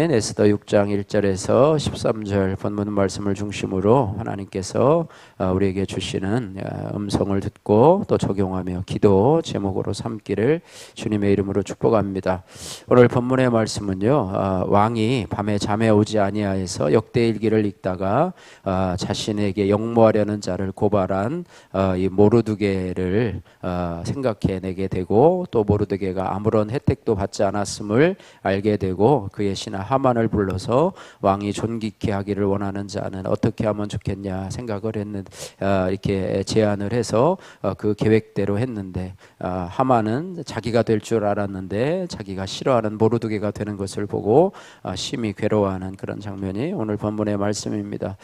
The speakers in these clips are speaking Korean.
말씀인 에스더 6장 1절에서 13절 본문 말씀을 중심으로 하나님께서 우리에게 주시는 음성을 듣고 또 적용하며 기도 제목으로 삼기를 주님의 이름으로 축복합니다. 오늘 본문의 말씀은요, 왕이 밤에 잠에 오지 아니하여서 역대일기를 읽다가 자신에게 역모하려는 자를 고발한 이 모르드게를 생각해내게 되고, 또 모르드게가 아무런 혜택도 받지 않았음을 알게 되고, 그의 신하 하만을 불러서 왕이 존귀케 하기를 원하는 자는 어떻게 하면 좋겠냐 생각을 했는데, 이렇게 제안을 해서 그 계획대로 했는데, 하만은 자기가 될 줄 알았는데 자기가 싫어하는 모르드게가 되는 것을 보고 심히 괴로워하는 그런 장면이 오늘 본문의 말씀입니다.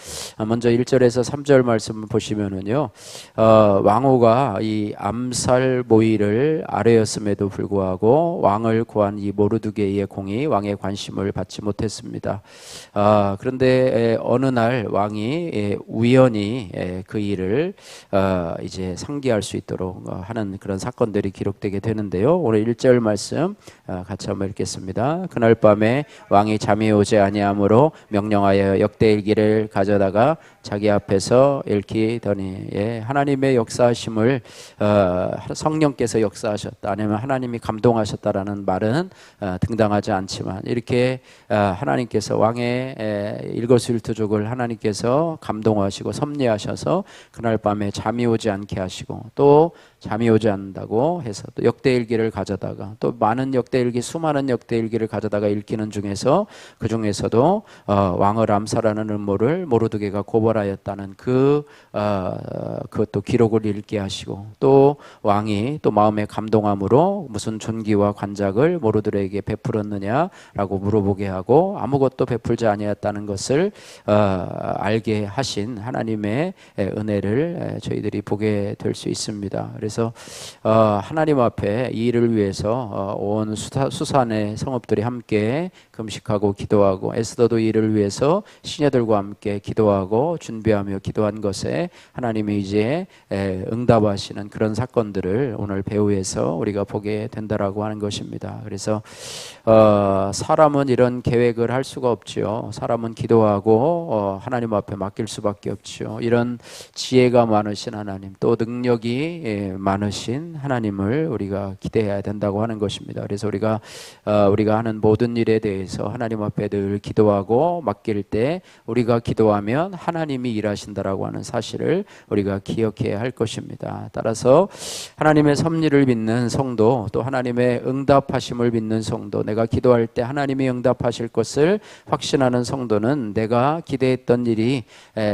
먼저 1절에서 3절 말씀을 보시면은요, 왕후가 이 암살 모의를 아뢰었음에도 불구하고 왕을 구한 이 모르드게의 공이 왕의 관심을 받지 못했습니다. 그런데 어느 날 왕이 우연히 그 일을 이제 상기할 수 있도록 하는 그런 사건들이 기록되게 되는데요. 오늘 1절 말씀 같이 한번 읽겠습니다. 그날 밤에 왕이 잠이 오지 아니하므로 명령하여 역대일기를 가져다가 자기 앞에서 읽히더니, 하나님의 역사하심을 성령께서 역사하셨다, 아니면 하나님이 감동하셨다라는 말은 등장하지 않지만, 이렇게 하나님께서 왕의 일거수일투족을 하나님께서 감동하시고 섭리하셔서 그날 밤에 잠이 오지 않게 하시고, 또 잠이 오지 않는다고 해서 또 역대일기를 가져다가, 또 많은 역대일기, 수많은 역대일기를 가져다가 읽히는 중에서 그 중에서도 왕을 암살하는 음모를 모르드게가 고발하였다는 그것도 기록을 읽게 하시고, 또 왕이 또 마음에 감동함으로 무슨 존귀와 관작을 모르드게에게 베풀었느냐라고 물어보게 하고, 아무것도 베풀지 아니었다는 것을 알게 하신 하나님의 은혜를 저희들이 보게 될 수 있습니다. 그래서 하나님 앞에 이 일을 위해서 온 수산의 성읍들이 함께 금식하고 기도하고, 에스더도 이 일을 위해서 시녀들과 함께 기도하고 준비하며 기도한 것에 하나님이 이제 응답하시는 그런 사건들을 오늘 배후에서 우리가 보게 된다라고 하는 것입니다. 그래서 사람은 이런 계획을 할 수가 없지요. 사람은 기도하고 하나님 앞에 맡길 수밖에 없지요. 이런 지혜가 많으신 하나님, 또 능력이 많으신 하나님을 우리가 기대해야 된다고 하는 것입니다. 그래서 우리가 하는 모든 일에 대해서 하나님 앞에 늘 기도하고 맡길 때, 우리가 기도하면 하나님이 일하신다라고 하는 사실을 우리가 기억해야 할 것입니다. 따라서 하나님의 섭리를 믿는 성도, 또 하나님의 응답하심을 믿는 성도, 내가 기도할 때 하나님이 응답하실 것을 확신하는 성도는 내가 기대했던 일이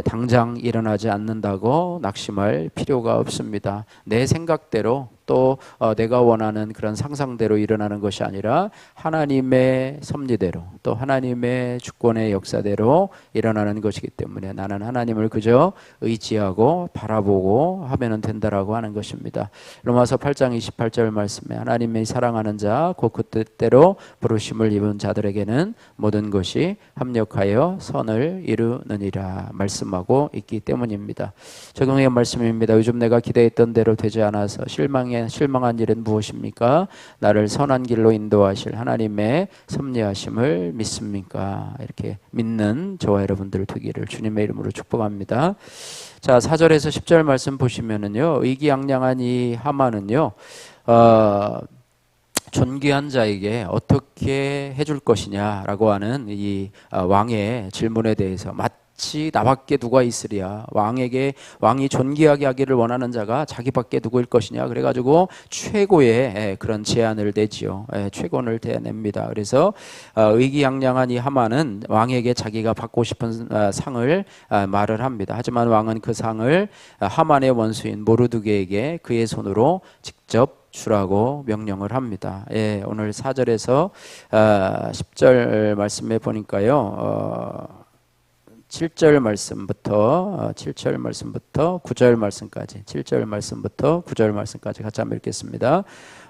당장 일어나지 않는다고 낙심할 필요가 없습니다. 내 생각대로, 또 내가 원하는 그런 상상대로 일어나는 것이 아니라 하나님의 섭리대로, 또 하나님의 주권의 역사대로 일어나는 것이기 때문에 나는 하나님을 그저 의지하고 바라보고 하면 된다라고 하는 것입니다. 로마서 8장 28절 말씀에 하나님의 사랑하는 자 곧 그 뜻대로 부르심을 입은 자들에게는 모든 것이 합력하여 선을 이루느니라 말씀하고 있기 때문입니다. 적용의 말씀입니다. 요즘 내가 기대했던 대로 되지 않아서 실망한 일은 무엇입니까? 나를 선한 길로 인도하실 하나님의 섭리하심을 믿습니까? 이렇게 믿는 저와 여러분들 되기를 주님의 이름으로 축복합니다. 자, 4절에서 10절 말씀 보시면은요, 의기양양한 이 하만은요, 존귀한 자에게 어떻게 해줄 것이냐라고 하는 이 왕의 질문에 대해서, 마치 나밖에 누가 있으랴, 왕이 존귀하게 하기를 원하는 자가 자기밖에 누구일 것이냐, 그래가지고 최고의 그런 제안을 내지요. 최고를 대냅니다. 그래서 의기양양한 이 하만은 왕에게 자기가 받고 싶은 상을 말을 합니다. 하지만 왕은 그 상을 하만의 원수인 모르드게에게 그의 손으로 직접 주라고 명령을 합니다. 오늘 4절에서 10절 말씀에 보니까요, 7절 말씀부터 7절 말씀부터 9절 말씀까지 7절 말씀부터 9절 말씀까지 같이 한번 읽겠습니다.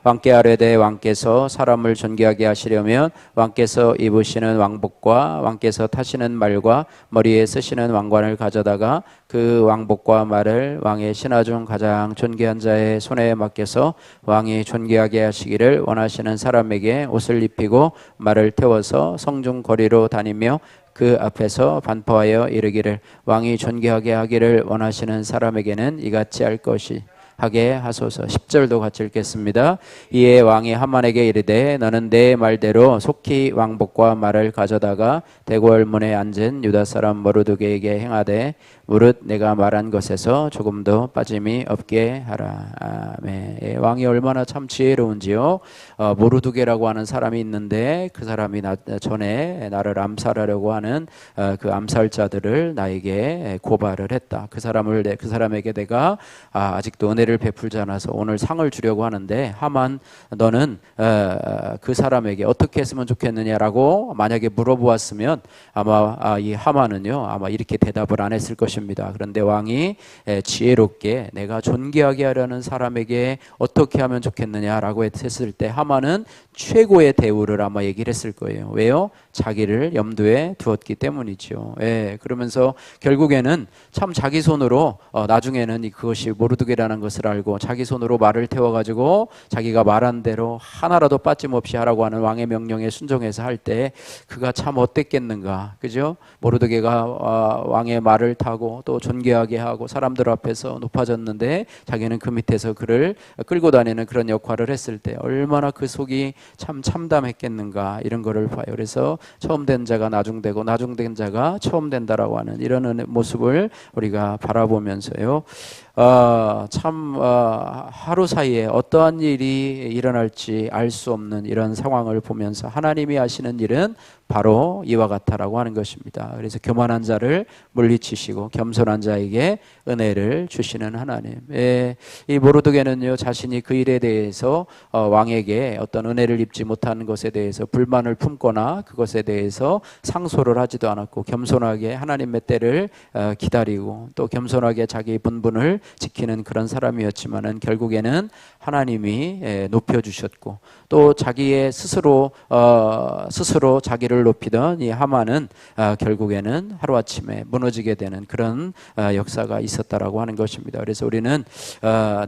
왕께 아뢰되 왕께서 사람을 존귀하게 하시려면 왕께서 입으시는 왕복과 왕께서 타시는 말과 머리에 쓰시는 왕관을 가져다가 그 왕복과 말을 왕의 신하 중 가장 존귀한 자의 손에 맡겨서 왕이 존귀하게 하시기를 원하시는 사람에게 옷을 입히고 말을 태워서 성중 거리로 다니며 그 앞에서 반포하여 이르기를 왕이 존귀하게 하기를 원하시는 사람에게는 이같이 할 것이 하게 하소서. 10절도 같이 읽겠습니다. 이에 왕이 하만에게 이르되 너는 내 말대로 속히 왕복과 말을 가져다가 대궐문에 앉은 유다 사람 모르드게에게 행하되 무릇 내가 말한 것에서 조금도 빠짐이 없게 하라. 아멘. 예, 왕이 얼마나 참 지혜로운지요. 모르드게라고 하는 사람이 있는데 그 사람이 전에 나를 암살하려고 하는 그 암살자들을 나에게 고발을 했다. 그 사람에게 내가 아직도 은혜를 베풀지 않아서 오늘 상을 주려고 하는데 하만 너는 그 사람에게 어떻게 했으면 좋겠느냐라고 만약에 물어보았으면 아마 이 하만은요 아마 이렇게 대답을 안 했을 것입니다. 그런데 왕이 지혜롭게 내가 존귀하게 하려는 사람에게 어떻게 하면 좋겠느냐라고 했을 때 하만은 최고의 대우를 아마 얘기를 했을 거예요. 왜요? 자기를 염두에 두었기 때문이죠. 예, 그러면서 결국에는 참 자기 손으로 나중에는 그것이 모르드게라는 것을 알고 자기 손으로 말을 태워가지고 자기가 말한 대로 하나라도 빠짐없이 하라고 하는 왕의 명령에 순종해서 할 때 그가 참 어땠겠는가, 그죠? 모르드게가 왕의 말을 타고 또 존귀하게 하고 사람들 앞에서 높아졌는데 자기는 그 밑에서 그를 끌고 다니는 그런 역할을 했을 때 얼마나 그 속이 참 참담했겠는가 이런 거를 봐요. 그래서 처음 된 자가 나중되고 나중된 자가 처음 된다라고 하는 이런 모습을 우리가 바라보면서요. 하루 사이에 어떠한 일이 일어날지 알 수 없는 이런 상황을 보면서 하나님이 하시는 일은 바로 이와 같다라고 하는 것입니다. 그래서 교만한 자를 물리치시고 겸손한 자에게 은혜를 주시는 하나님. 이 모르드게는요 자신이 그 일에 대해서 왕에게 어떤 은혜를 입지 못한 것에 대해서 불만을 품거나 그것에 대해서 상소를 하지도 않았고 겸손하게 하나님의 때를 기다리고 또 겸손하게 자기 분분을 지키는 그런 사람이었지만은 결국에는 하나님이 높여주셨고 또 자기의 스스로 자기를 높이던 이 하만은 결국에는 하루아침에 무너지게 되는 그런 역사가 있었다라고 하는 것입니다. 그래서 우리는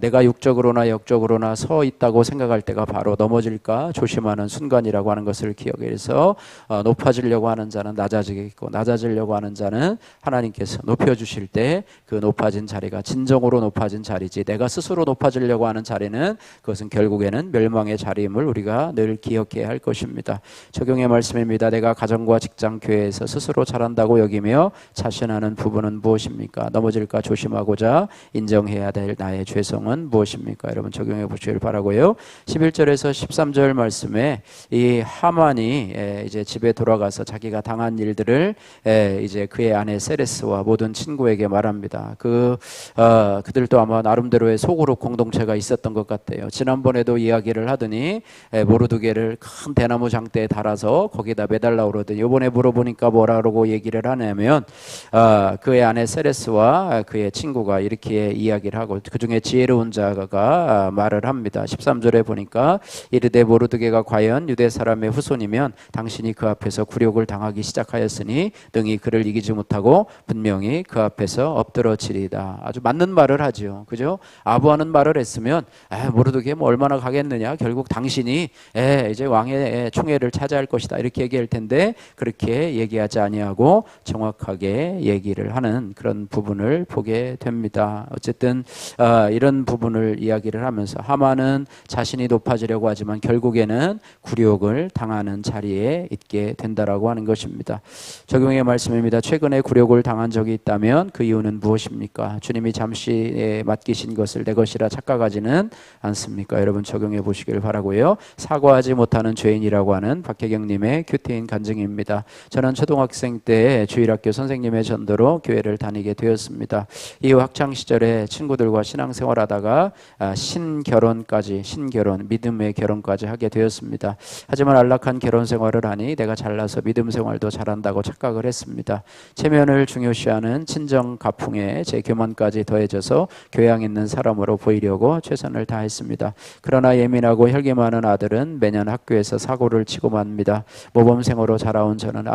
내가 육적으로나 역적으로나 서 있다고 생각할 때가 바로 넘어질까 조심하는 순간이라고 하는 것을 기억해서 높아지려고 하는 자는 낮아지겠고 낮아지려고 하는 자는 하나님께서 높여주실 때 그 높아진 자리가 진정으로 높아진 자리지 내가 스스로 높아지려고 하는 자리는 그것은 결국에는 멸망의 자리임을 우리가 늘 기억해야 할 것입니다. 적용의 말씀입니다. 내가 가정과 직장, 교회에서 스스로 잘한다고 여기며 자신하는 부분은 무엇입니까? 넘어질까 조심하고자 인정해야 될 나의 죄성은 무엇입니까? 여러분 적용해 보시길 바라고요. 11절에서 13절 말씀에 이 하만이 이제 집에 돌아가서 자기가 당한 일들을 이제 그의 아내 세레스와 모든 친구에게 말합니다. 그들도 아마 나름대로의 소그룹 공동체가 있었던 것 같아요. 지난번에도 이야기를 하더니 모르드게를 큰 대나무 장대에 달아서 거기다 매달라 그러더니 이번에 물어보니까 뭐라고 얘기를 하냐면 그의 아내 세레스와 그의 친구가 이렇게 이야기를 하고 그 중에 지혜로운 자가 말을 합니다. 13절에 보니까 이르되 모르드게가 과연 유대 사람의 후손이면 당신이 그 앞에서 굴욕을 당하기 시작하였으니 능히 그를 이기지 못하고 분명히 그 앞에서 엎드러지리다. 아주 맞는 말을 하죠. 그죠? 아부하는 말을 했으면 모르드게 뭐 얼마나 가겠느냐. 결국 당신이 이제 왕의 총애를 차지할 것이다. 이렇게 얘기할 텐데 그렇게 얘기하지 아니하고 정확하게 얘기를 하는 그런 부분을 보게 됩니다. 어쨌든 이런 부분을 이야기를 하면서 하만은 자신이 높아지려고 하지만 결국에는 굴욕을 당하는 자리에 있게 된다라고 하는 것입니다. 적용의 말씀입니다. 최근에 굴욕을 당한 적이 있다면 그 이유는 무엇입니까? 주님이 잠시 아버지의 맡기신 것을 내 것이라 착각하지는 않습니까? 여러분 적용해 보시길 바라고요. 사과하지 못하는 죄인이라고 하는 박혜경님의 큐티인 간증입니다. 저는 초등학생 때 주일학교 선생님의 전도로 교회를 다니게 되었습니다. 이후 학창 시절에 친구들과 신앙생활하다가 신결혼까지 믿음의 결혼까지 하게 되었습니다. 하지만 안락한 결혼 생활을 하니 내가 잘나서 믿음 생활도 잘한다고 착각을 했습니다. 체면을 중요시하는 친정 가풍에 제 교만까지 더해져서 교양 있는 사람으로 보이려고 최선을 다했습니다. 그러나 예민하고 혈기 많은 아들은 매년 학교에서 사고를 치고 맙니다. 모범생으로 자라온 저는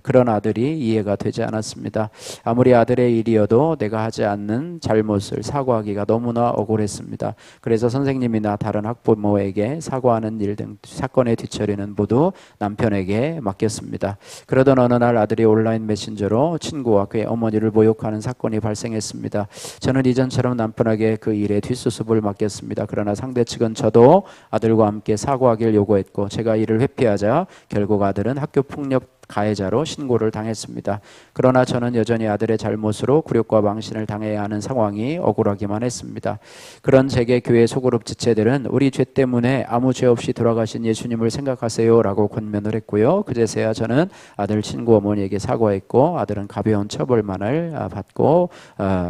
그런 아들이 이해가 되지 않았습니다. 아무리 아들의 일이어도 내가 하지 않는 잘못을 사과하기가 너무나 억울했습니다. 그래서 선생님이나 다른 학부모에게 사과하는 일 등 사건의 뒤처리는 모두 남편에게 맡겼습니다. 그러던 어느 날 아들이 온라인 메신저로 친구와 그의 어머니를 모욕하는 사건이 발생했습니다. 저는 이전처럼 남편에게 그 일의 뒷수습을 맡겼습니다. 그러나 상대 측은 저도 아들과 함께 사과하길 요구했고 제가 이를 회피하자 결국 아들은 학교 폭력 가해자로 신고를 당했습니다. 그러나 저는 여전히 아들의 잘못으로 굴욕과 망신을 당해야 하는 상황이 억울하기만 했습니다. 그런 제게 교회 소그룹 지체들은 우리 죄 때문에 아무 죄 없이 돌아가신 예수님을 생각하세요 라고 권면을 했고요. 그제서야 저는 아들 친구 어머니에게 사과했고 아들은 가벼운 처벌만을 받고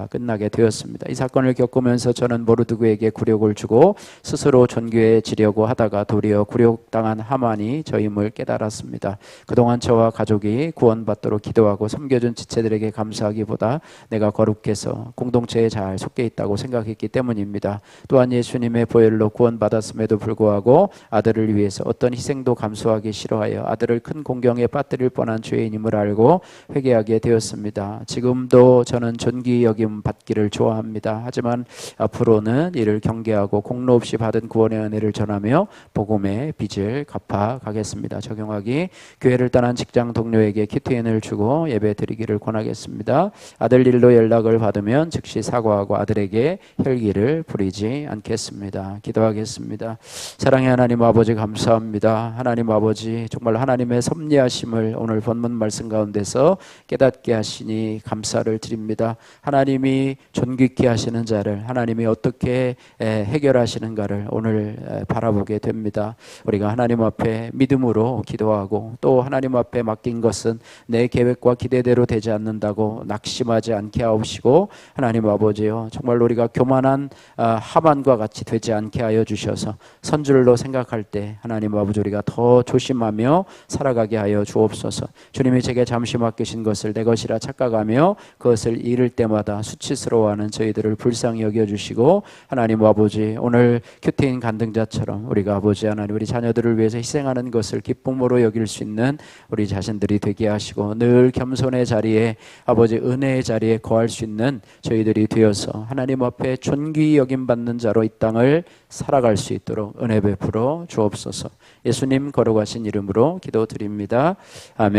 끝나게 되었습니다. 이 사건을 겪으면서 저는 모르드그에게 굴욕을 주고 스스로 존귀해지려고 하다가 도리어 굴욕당한 하만이 저임을 깨달았습니다. 그동안 저와 가족이 구원받도록 기도하고 섬겨준 지체들에게 감사하기보다 내가 거룩해서 공동체에 잘 속해 있다고 생각했기 때문입니다. 또한 예수님의 보혈로 구원받았음에도 불구하고 아들을 위해서 어떤 희생도 감수하기 싫어하여 아들을 큰 공경에 빠뜨릴 뻔한 죄인임을 알고 회개하게 되었습니다. 지금도 저는 존귀 여김 받기를 좋아합니다. 하지만 앞으로는 이를 경계하고 공로 없이 받은 구원의 은혜를 전하며 복음의 빚을 갚아 가겠습니다. 적용하기 교회를 떠난 직장 동료에게 키트인을 주고 예배 드리기를 권하겠습니다. 아들 일로 연락을 받으면 즉시 사과하고 아들에게 혈기를 부리지 않겠습니다. 기도하겠습니다. 사랑의 하나님 아버지 감사합니다. 하나님 아버지 정말 하나님의 섭리하심을 오늘 본문 말씀 가운데서 깨닫게 하시니 감사를 드립니다. 하나님이 존귀케 하시는 자를 하나님이 어떻게 해결하시는가를 오늘 바라보게 됩니다. 우리가 하나님 앞에 믿음으로 기도하고 또 하나님 앞에 맡긴 것은 내 계획과 기대대로 되지 않는다고 낙심하지 않게 하옵시고 하나님 아버지요 정말 우리가 교만한 하만과 같이 되지 않게 하여 주셔서 선줄로 생각할 때 하나님 아버지 우리가 더 조심하며 살아가게 하여 주옵소서. 주님이 제게 잠시 맡기신 것을 내 것이라 착각하며 그것을 잃을 때마다 수치스러워하는 저희들을 불쌍히 여겨주시고 하나님 아버지 오늘 큐티인 간등자처럼 우리가 아버지 하나님 우리 자녀들을 위해서 희생하는 것을 기쁨으로 여길 수 있는 우리 자신들이 되게 하시고 늘 겸손의 자리에 아버지 은혜의 자리에 거할 수 있는 저희들이 되어서 하나님 앞에 존귀 여김받는 자로 이 땅을 살아갈 수 있도록 은혜 베풀어 주옵소서. 예수님 거룩하신 이름으로 기도드립니다. 아멘.